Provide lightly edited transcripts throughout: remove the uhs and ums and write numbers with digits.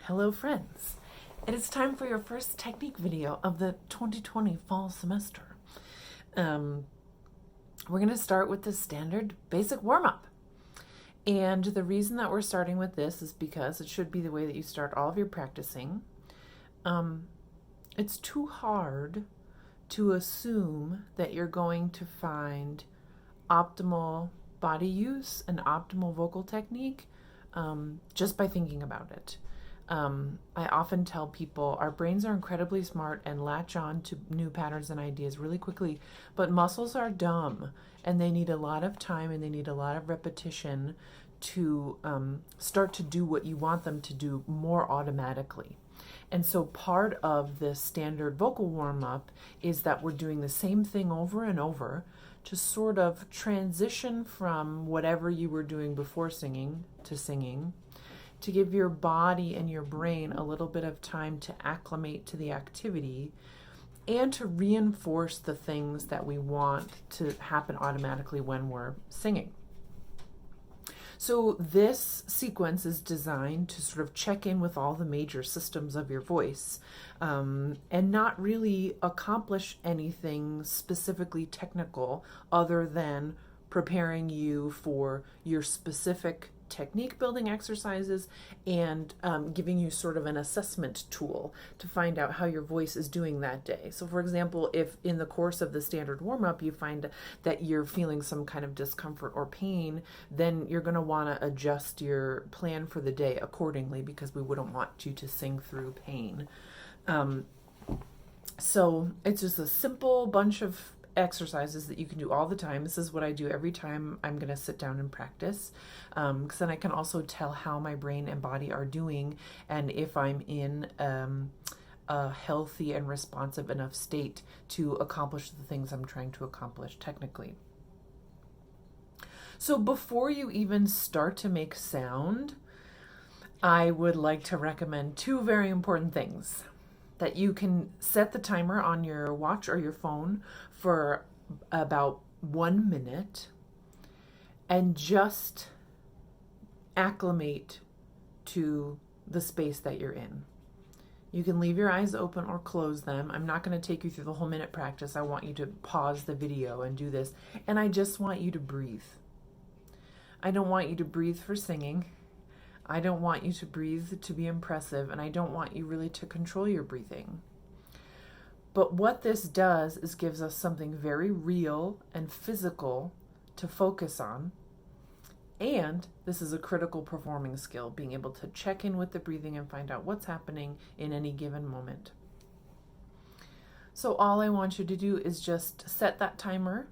Hello friends, it is time for your first technique video of the 2020 fall semester. We're going to start with the standard basic warm-up. And the reason that we're starting with this is because it should be the way that you start all of your practicing. It's too hard to assume that you're going to find optimal body use and optimal vocal technique just by thinking about it. I often tell people our brains are incredibly smart and latch on to new patterns and ideas really quickly, but muscles are dumb and they need a lot of time and they need a lot of repetition to start to do what you want them to do more automatically. And so part of the standard vocal warm-up is that we're doing the same thing over and over to sort of transition from whatever you were doing before singing, to give your body and your brain a little bit of time to acclimate to the activity and to reinforce the things that we want to happen automatically when we're singing. So this sequence is designed to sort of check in with all the major systems of your voice and not really accomplish anything specifically technical other than preparing you for your specific technique building exercises and giving you sort of an assessment tool to find out how your voice is doing that day. So for example, if in the course of the standard warm-up you find that you're feeling some kind of discomfort or pain, then you're going to want to adjust your plan for the day accordingly, because we wouldn't want you to sing through pain. So it's just a simple bunch of exercises that you can do all the time. This is what I do every time I'm going to sit down and practice, because then I can also tell how my brain and body are doing and if I'm in a healthy and responsive enough state to accomplish the things I'm trying to accomplish technically. So before you even start to make sound, I would like to recommend two very important things. That you can set the timer on your watch or your phone for about 1 minute and just acclimate to the space that you're in. You can leave your eyes open or close them. I'm not going to take you through the whole minute practice. I want you to pause the video and do this. And I just want you to breathe. I don't want you to breathe for singing. I don't want you to breathe to be impressive, and I don't want you really to control your breathing. But what this does is gives us something very real and physical to focus on, and this is a critical performing skill, being able to check in with the breathing and find out what's happening in any given moment. So all I want you to do is just set that timer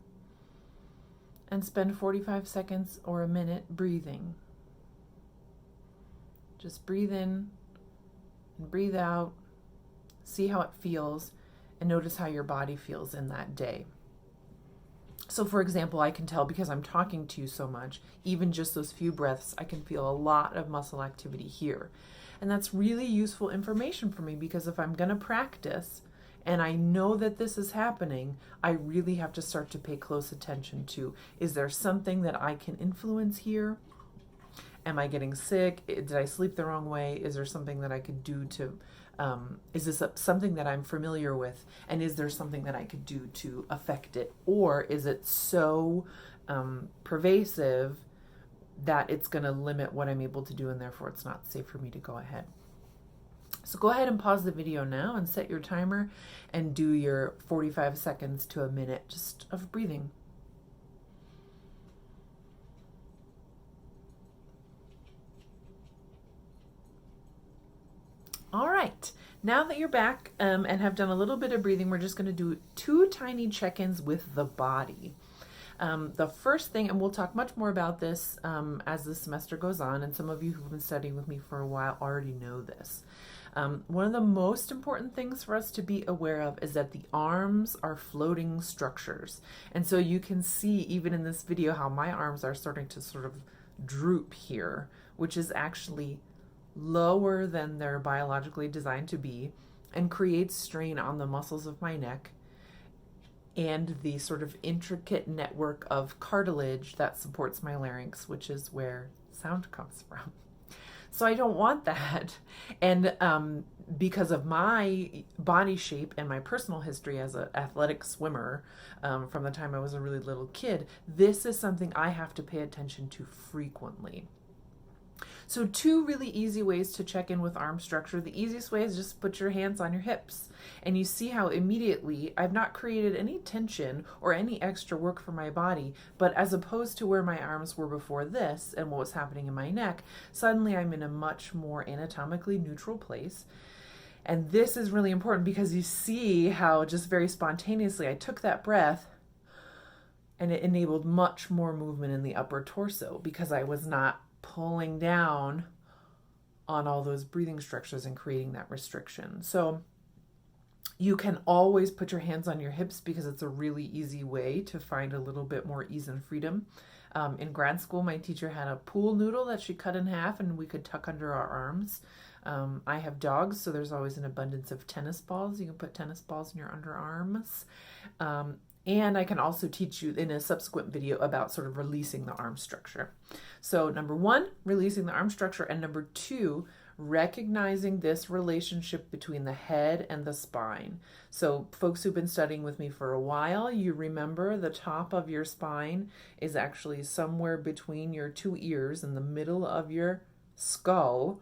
and spend 45 seconds or a minute breathing. Just breathe in and breathe out, see how it feels, and notice how your body feels in that day. So for example, I can tell because I'm talking to you so much, even just those few breaths, I can feel a lot of muscle activity here. And that's really useful information for me, because if I'm going to practice and I know that this is happening, I really have to start to pay close attention to, is there something that I can influence here? Am I getting sick? Did I sleep the wrong way? Is there something that I could do to, is this something that I'm familiar with? And is there something that I could do to affect it? Or is it so pervasive that it's going to limit what I'm able to do and therefore it's not safe for me to go ahead? So go ahead and pause the video now and set your timer and do your 45 seconds to a minute just of breathing. All right, now that you're back and have done a little bit of breathing, we're just going to do two tiny check-ins with the body. The first thing, and we'll talk much more about this as the semester goes on, and some of you who've been studying with me for a while already know this. One of the most important things for us to be aware of is that the arms are floating structures. And so you can see even in this video how my arms are starting to sort of droop here, which is actually lower than they're biologically designed to be, and creates strain on the muscles of my neck and the sort of intricate network of cartilage that supports my larynx, which is where sound comes from. So I don't want that. And because of my body shape and my personal history as an athletic swimmer, from the time I was a really little kid, this is something I have to pay attention to frequently. So two really easy ways to check in with arm structure. The easiest way is just put your hands on your hips. And you see how immediately I've not created any tension or any extra work for my body, but as opposed to where my arms were before this and what was happening in my neck, suddenly I'm in a much more anatomically neutral place. And this is really important because you see how just very spontaneously I took that breath and it enabled much more movement in the upper torso because I was not pulling down on all those breathing structures and creating that restriction. So you can always put your hands on your hips because it's a really easy way to find a little bit more ease and freedom. In grad school, my teacher had a pool noodle that she cut in half and we could tuck under our arms. I have dogs, so there's always an abundance of tennis balls. You can put tennis balls in your underarms. And I can also teach you in a subsequent video about sort of releasing the arm structure. So number one, releasing the arm structure. And number two, recognizing this relationship between the head and the spine. So folks who've been studying with me for a while, you remember the top of your spine is actually somewhere between your two ears in the middle of your skull.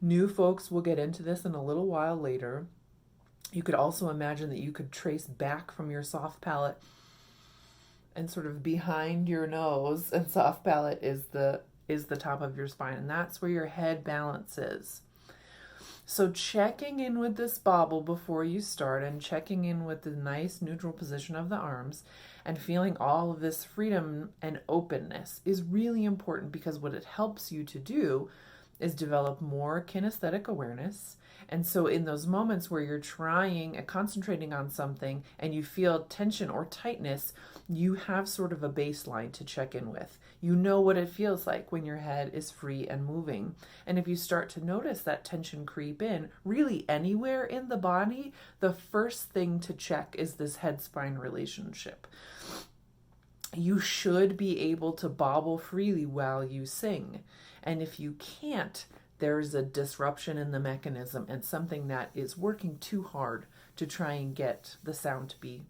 New folks will get into this in a little while later. You could also imagine that you could trace back from your soft palate and sort of behind your nose, and soft palate is the top of your spine, and that's where your head balance is. So checking in with this bobble before you start and checking in with the nice neutral position of the arms and feeling all of this freedom and openness is really important because what it helps you to do is develop more kinesthetic awareness. And so in those moments where you're trying and concentrating on something and you feel tension or tightness, you have sort of a baseline to check in with. You know what it feels like when your head is free and moving. And if you start to notice that tension creep in, really anywhere in the body, the first thing to check is this head-spine relationship. You should be able to bobble freely while you sing. And if you can't, there's a disruption in the mechanism and something that is working too hard to try and get the sound to be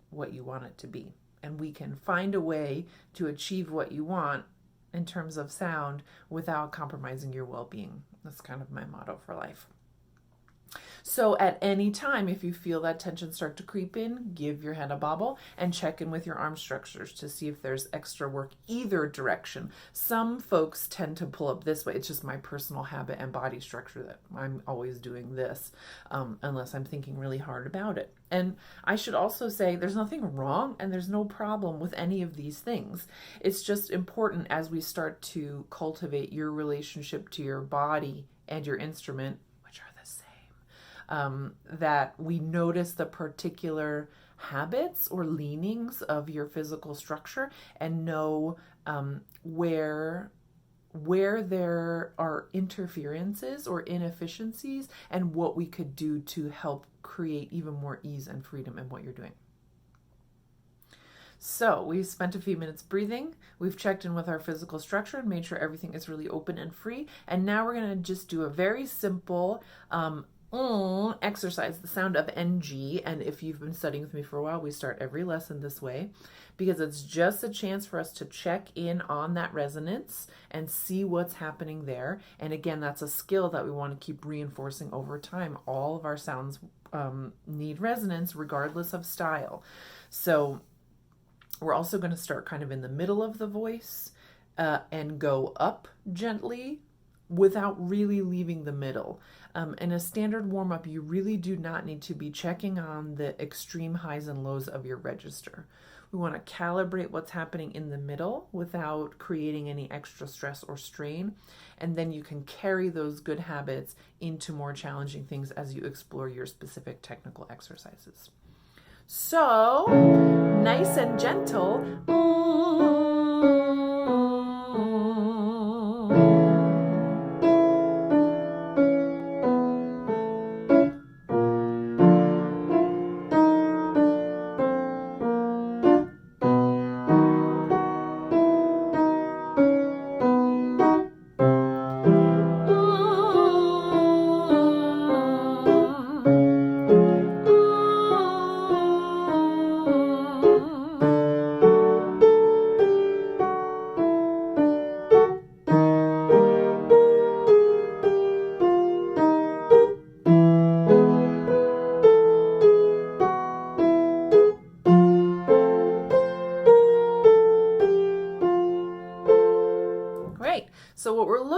what you want it to be. And we can find a way to achieve what you want in terms of sound without compromising your well-being. That's kind of my motto for life. So at any time, if you feel that tension start to creep in, give your head a bobble and check in with your arm structures to see if there's extra work either direction. Some folks tend to pull up this way. It's just my personal habit and body structure that I'm always doing this, unless I'm thinking really hard about it. And I should also say there's nothing wrong and there's no problem with any of these things. It's just important as we start to cultivate your relationship to your body and your instrument, that we notice the particular habits or leanings of your physical structure and know where there are interferences or inefficiencies and what we could do to help create even more ease and freedom in what you're doing. So we've spent a few minutes breathing. We've checked in with our physical structure and made sure everything is really open and free. And now we're going to just do a very simple exercise, the sound of NG. And if you've been studying with me for a while, we start every lesson this way because it's just a chance for us to check in on that resonance and see what's happening there. And again, that's a skill that we want to keep reinforcing over time. All of our sounds need resonance regardless of style. So we're also going to start kind of in the middle of the voice and go up gently without really leaving the middle. In a standard warm-up, you really do not need to be checking on the extreme highs and lows of your register. We want to calibrate what's happening in the middle without creating any extra stress or strain. And then you can carry those good habits into more challenging things as you explore your specific technical exercises. So, nice and gentle.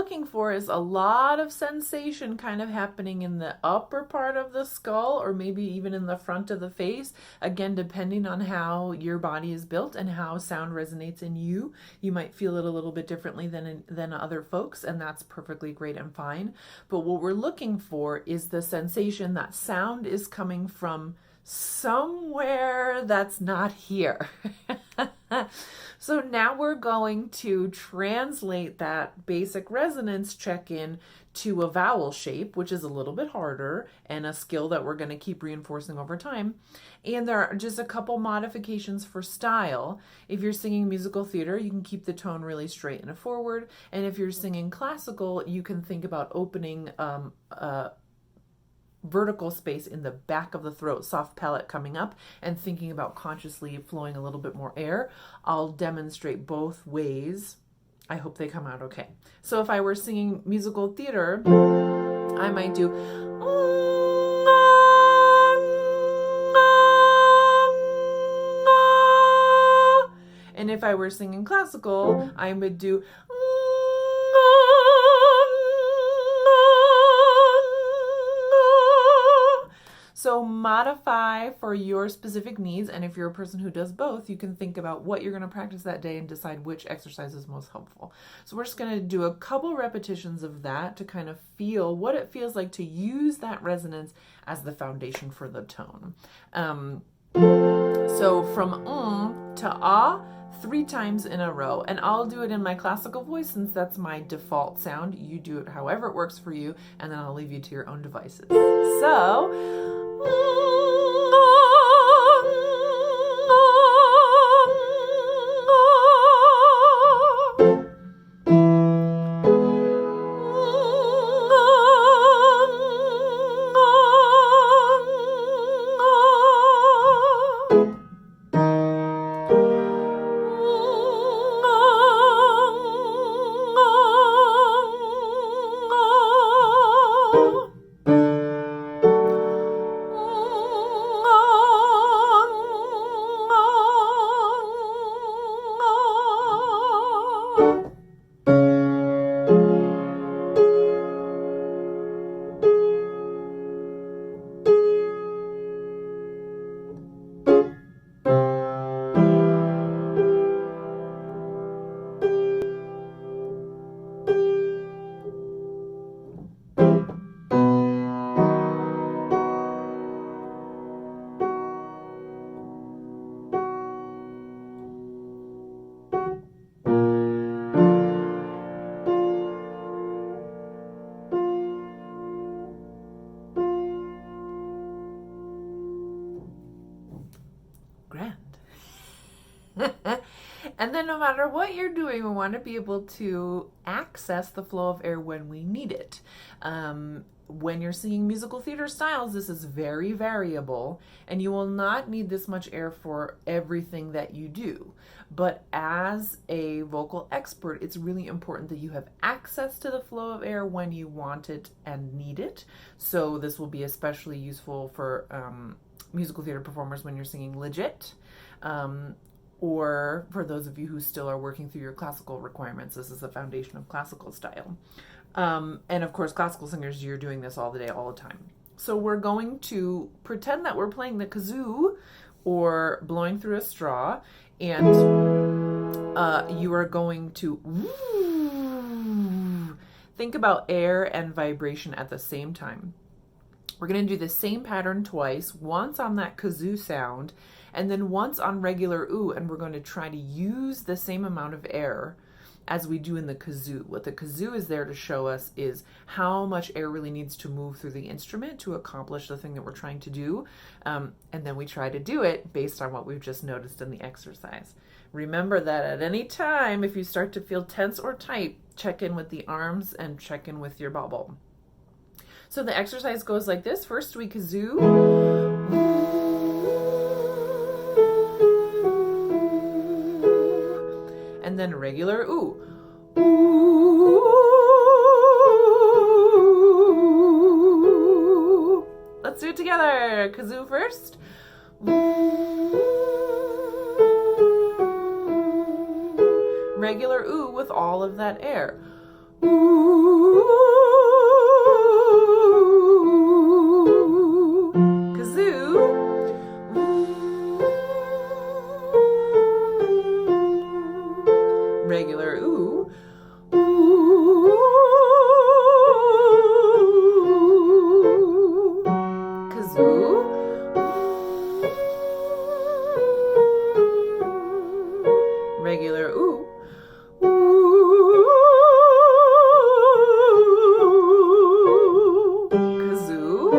looking for is a lot of sensation kind of happening in the upper part of the skull, or maybe even in the front of the face. Again, depending on how your body is built and how sound resonates in you, you might feel it a little bit differently than other folks, and that's perfectly great and fine. But what we're looking for is the sensation that sound is coming from somewhere that's not here. So now we're going to translate that basic resonance check-in to a vowel shape, which is a little bit harder and a skill that we're going to keep reinforcing over time. And there are just a couple modifications for style. If you're singing musical theater, you can keep the tone really straight and forward. And if you're singing classical, you can think about opening vertical space in the back of the throat, soft palate coming up, and thinking about consciously flowing a little bit more air. I'll demonstrate both ways. I hope they come out okay. So if I were singing musical theater, I might do, and if I were singing classical, I would do, so modify for your specific needs, and if you're a person who does both, you can think about what you're going to practice that day and decide which exercise is most helpful. So we're just going to do a couple repetitions of that to kind of feel what it feels like to use that resonance as the foundation for the tone. So from to ah, 3 times in a row, and I'll do it in my classical voice since that's my default sound. You do it however it works for you, and then I'll leave you to your own devices. So grand. And then no matter what you're doing, we want to be able to access the flow of air when we need it. When you're singing musical theater styles, this is very variable, and you will not need this much air for everything that you do. But as a vocal expert, it's really important that you have access to the flow of air when you want it and need it. So this will be especially useful for musical theater performers when you're singing legit, or for those of you who still are working through your classical requirements. This is the foundation of classical style. And of course, classical singers, you're doing this all the day, all the time. So we're going to pretend that we're playing the kazoo or blowing through a straw, and you are going to think about air and vibration at the same time. We're going to do the same pattern twice, once on that kazoo sound, and then once on regular ooh, and we're going to try to use the same amount of air as we do in the kazoo. What the kazoo is there to show us is how much air really needs to move through the instrument to accomplish the thing that we're trying to do. And then we try to do it based on what we've just noticed in the exercise. Remember that at any time, if you start to feel tense or tight, check in with the arms and check in with your bubble. So the exercise goes like this. First we kazoo. And then regular ooh. Ooh. Let's do it together. Kazoo first. Regular ooh with all of that air. Regular ooh. Kazoo. Regular ooh. Kazoo.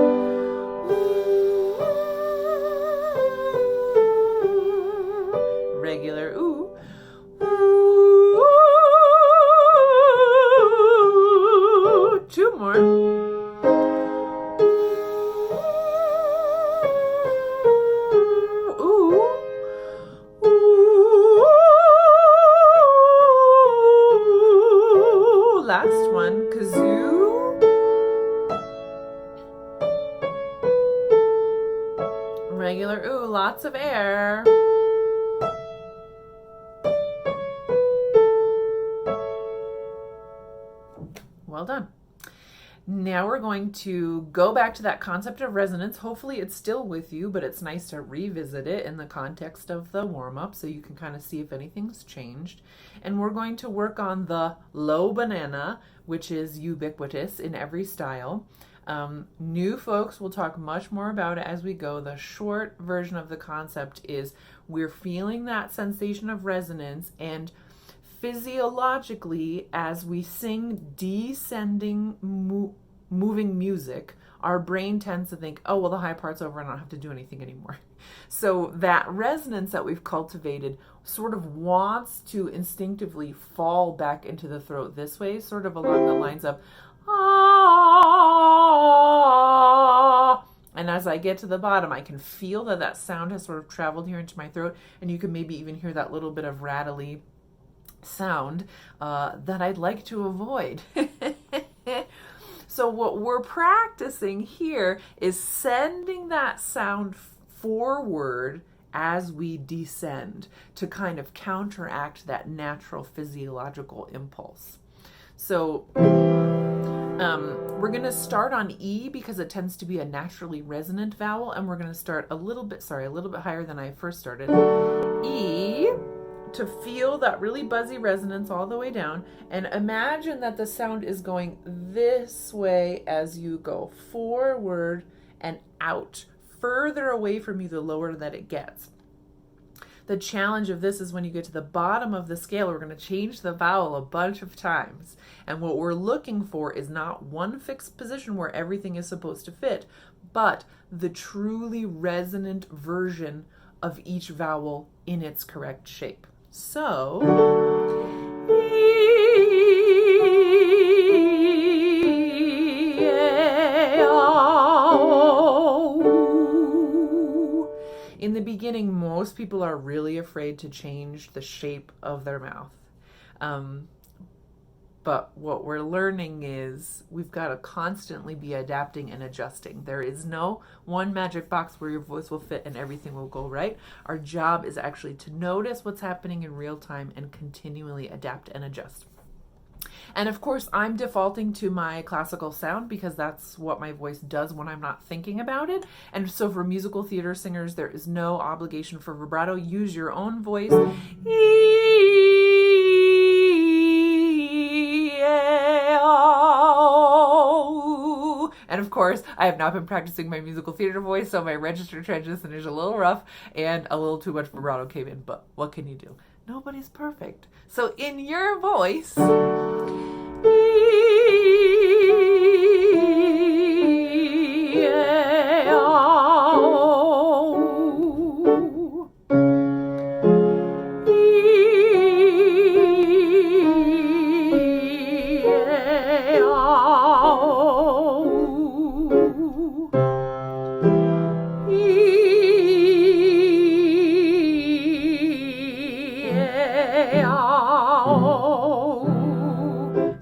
Regular ooh. Two more. Ooh. Ooh. Last one. Kazoo. Regular ooh. Lots of air. Well done. Now we're going to go back to that concept of resonance. Hopefully it's still with you, but it's nice to revisit it in the context of the warm-up so you can kind of see if anything's changed. And we're going to work on the low banana, which is ubiquitous in every style. New folks will talk much more about it as we go. The short version of the concept is we're feeling that sensation of resonance, and physiologically, as we sing descending, moving music, our brain tends to think, oh, well, the high part's over and I don't have to do anything anymore. So that resonance that we've cultivated sort of wants to instinctively fall back into the throat this way, sort of along the lines of, ah. And as I get to the bottom, I can feel that that sound has sort of traveled here into my throat, and you can maybe even hear that little bit of rattly sound that I'd like to avoid. So what we're practicing here is sending that sound forward as we descend to kind of counteract that natural physiological impulse. So we're going to start on E because it tends to be a naturally resonant vowel, and we're going to start a little bit higher than I first started. E, to feel that really buzzy resonance all the way down, and imagine that the sound is going this way as you go forward and out. Further away from you, the lower that it gets. The challenge of this is when you get to the bottom of the scale, we're going to change the vowel a bunch of times. And what we're looking for is not one fixed position where everything is supposed to fit, but the truly resonant version of each vowel in its correct shape. So, in the beginning, most people are really afraid to change the shape of their mouth. But what we're learning is we've got to constantly be adapting and adjusting. There is no one magic box where your voice will fit and everything will go right. Our job is actually to notice what's happening in real time and continually adapt and adjust. And of course, I'm defaulting to my classical sound because that's what my voice does when I'm not thinking about it. And so for musical theater singers, there is no obligation for vibrato. Use your own voice. And of course, I have not been practicing my musical theater voice, so my registered transition is a little rough and a little too much vibrato came in, but what can you do? Nobody's perfect. So in your voice,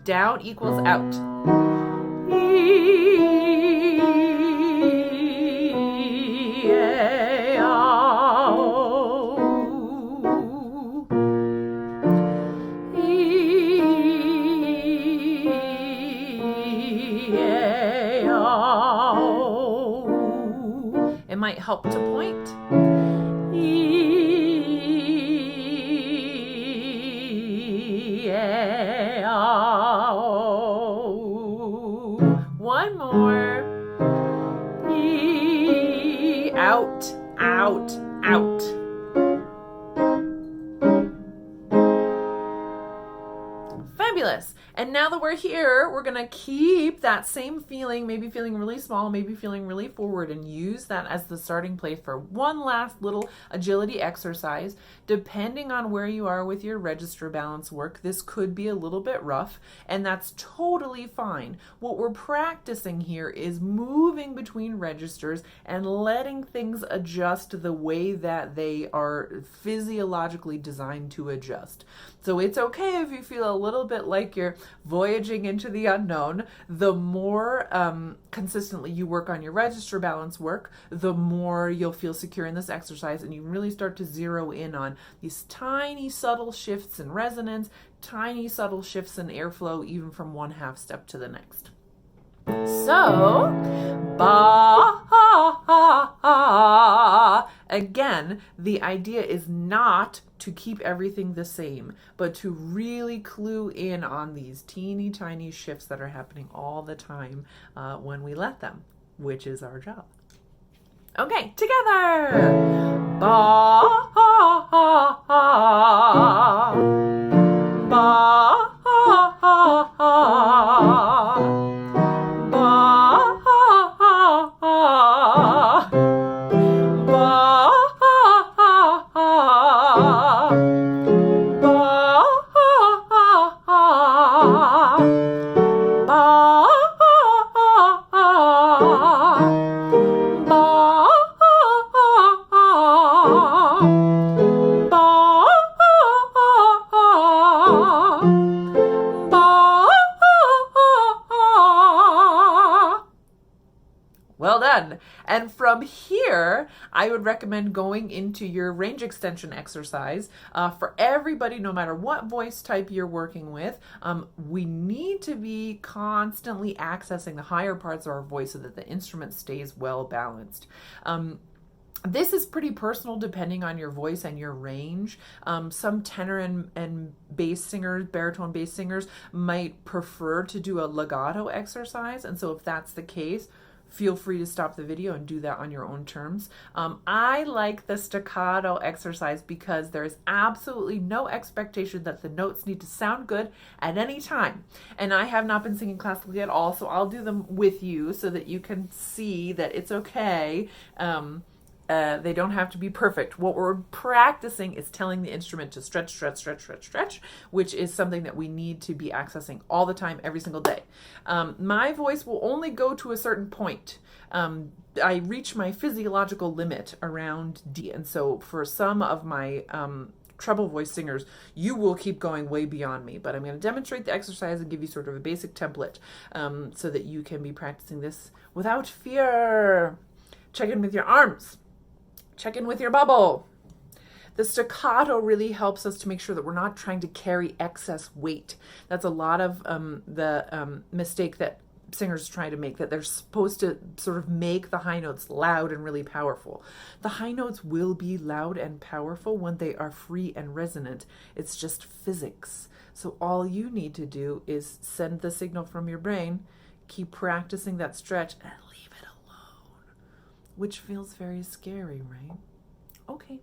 down equals out. might help to point. One more. Out, out, out. Fabulous. And now that we're here, we're going to keep that same feeling, maybe feeling really small, maybe feeling really forward, and use that as the starting place for one last little agility exercise. Depending on where you are with your register balance work, this could be a little bit rough, and that's totally fine. What we're practicing here is moving between registers and letting things adjust the way that they are physiologically designed to adjust. So it's okay if you feel a little bit like you're voyaging into the unknown. The more consistently you work on your register balance work, the more you'll feel secure in this exercise, and you really start to zero in on these tiny subtle shifts in resonance, tiny subtle shifts in airflow, even from one half step to the next. So, ba, again, the idea is not to keep everything the same, but to really clue in on these teeny tiny shifts that are happening all the time when we let them, which is our job. Okay, together. Ba, ba, well done. And from here, I would recommend going into your range extension exercise. For everybody, no matter what voice type you're working with, we need to be constantly accessing the higher parts of our voice so that the instrument stays well balanced. This is pretty personal depending on your voice and your range. Some tenor and bass singers, baritone bass singers, might prefer to do a legato exercise. And so if that's the case, feel free to stop the video and do that on your own terms. I like the staccato exercise because there is absolutely no expectation that the notes need to sound good at any time. And I have not been singing classically at all, so I'll do them with you so that you can see that it's okay. They don't have to be perfect. What we're practicing is telling the instrument to stretch, stretch, stretch, stretch, stretch, which is something that we need to be accessing all the time, every single day. My voice will only go to a certain point. I reach my physiological limit around D, and so for some of my treble voice singers, you will keep going way beyond me, but I'm going to demonstrate the exercise and give you sort of a basic template so that you can be practicing this without fear. Check in with your arms. Check in with your bubble. The staccato really helps us to make sure that we're not trying to carry excess weight. That's a lot of the mistake that singers try to make, that they're supposed to sort of make the high notes loud and really powerful. The high notes will be loud and powerful when they are free and resonant. It's just physics. So all you need to do is send the signal from your brain, keep practicing that stretch, and leave it alone, which feels very scary, right? Okay.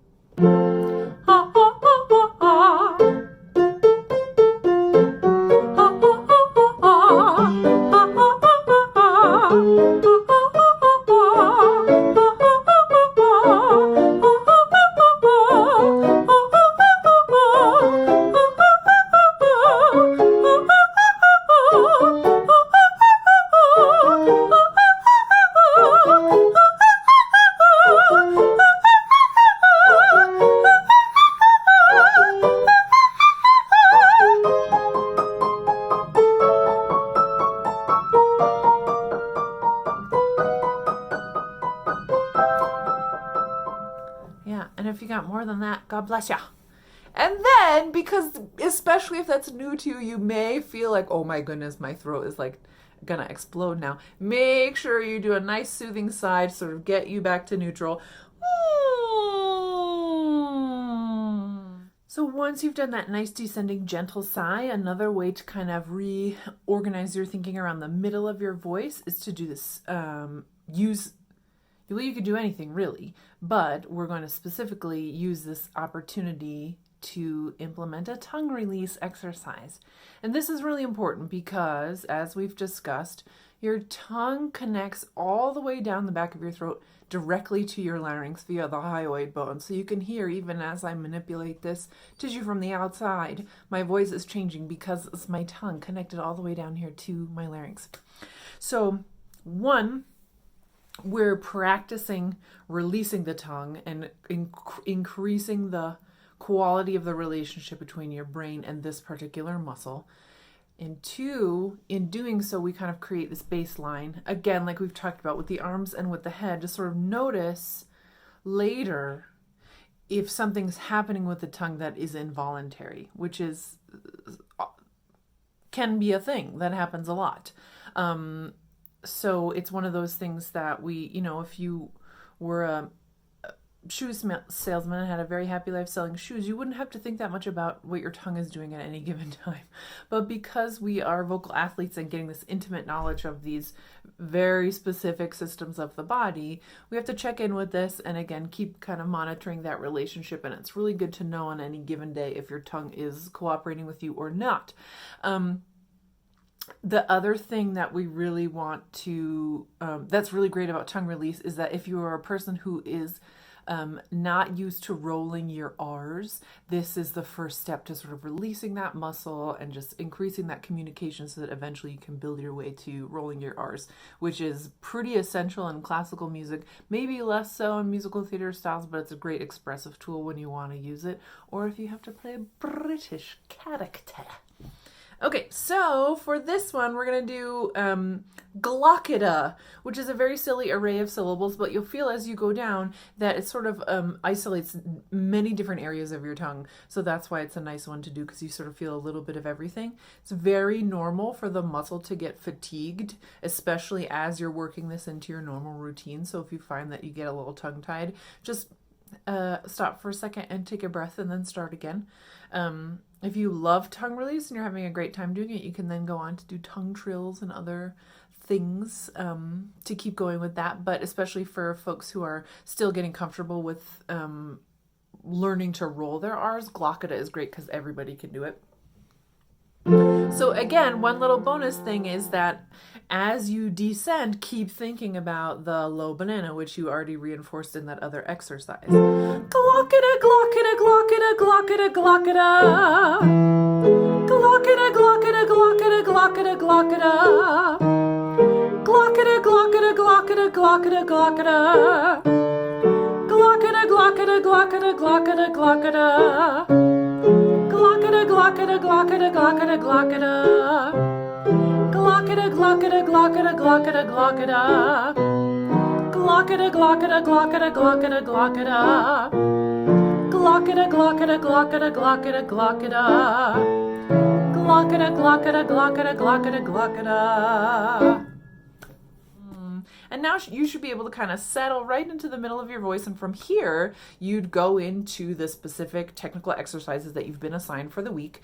And if you got more than that, God bless ya. And then, because especially if that's new to you, you may feel like, oh my goodness, my throat is like gonna explode now. Make sure you do a nice soothing side, sort of get you back to neutral. So once you've done that nice descending gentle sigh, another way to kind of reorganize your thinking around the middle of your voice is to do this, you could do anything really, but we're going to specifically use this opportunity to implement a tongue release exercise. And this is really important because, as we've discussed, your tongue connects all the way down the back of your throat directly to your larynx via the hyoid bone. So you can hear, even as I manipulate this tissue from the outside, my voice is changing because it's my tongue connected all the way down here to my larynx. So we're practicing releasing the tongue and increasing the quality of the relationship between your brain and this particular muscle. And 2, in doing so, we kind of create this baseline, again, like we've talked about with the arms and with the head, to sort of notice later if something's happening with the tongue that is involuntary, which can be a thing that happens a lot. So it's one of those things that if you were a shoe salesman and had a very happy life selling shoes, you wouldn't have to think that much about what your tongue is doing at any given time. But because we are vocal athletes and getting this intimate knowledge of these very specific systems of the body, we have to check in with this and again keep kind of monitoring that relationship. And it's really good to know on any given day if your tongue is cooperating with you or not. The other thing that we really want to, that's really great about tongue release, is that if you are a person who is not used to rolling your R's, this is the first step to sort of releasing that muscle and just increasing that communication so that eventually you can build your way to rolling your R's, which is pretty essential in classical music, maybe less so in musical theater styles, but it's a great expressive tool when you want to use it, or if you have to play a British character. Okay, so for this one, we're going to do glockita, which is a very silly array of syllables, but you'll feel as you go down that it sort of isolates many different areas of your tongue. So that's why it's a nice one to do, because you sort of feel a little bit of everything. It's very normal for the muscle to get fatigued, especially as you're working this into your normal routine. So if you find that you get a little tongue-tied, just stop for a second and take a breath and then start again. If you love tongue release and you're having a great time doing it, you can then go on to do tongue trills and other things to keep going with that. But especially for folks who are still getting comfortable with learning to roll their R's, glockita is great because everybody can do it. So again, one little bonus thing is that as you descend, keep thinking about the low banana, which you already reinforced in that other exercise. Glockita, glockita, glockita, glockita, glockita. Glockita, glockita, glockita, glockita, glockita. Glockita, glockita, glockita, glockita, glockita. Glockita, glockita, glockita, glockita, glockita. Glockita, glockita, glockita, glockita, glockita. Glockita, glockita, glockita, glockita, glockita. Glockita, glockita, glockita, glockita, glockita. Glockita, glockita, glockita, glockita, glockita. Glockita, glockita, glockita, glockita, glockita. And now you should be able to kind of settle right into the middle of your voice. And from here, you'd go into the specific technical exercises that you've been assigned for the week,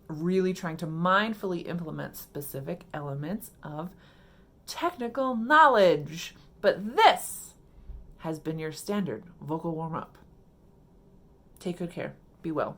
really trying to mindfully implement specific elements of technical knowledge. But this has been your standard vocal warm-up. Take good care. Be well.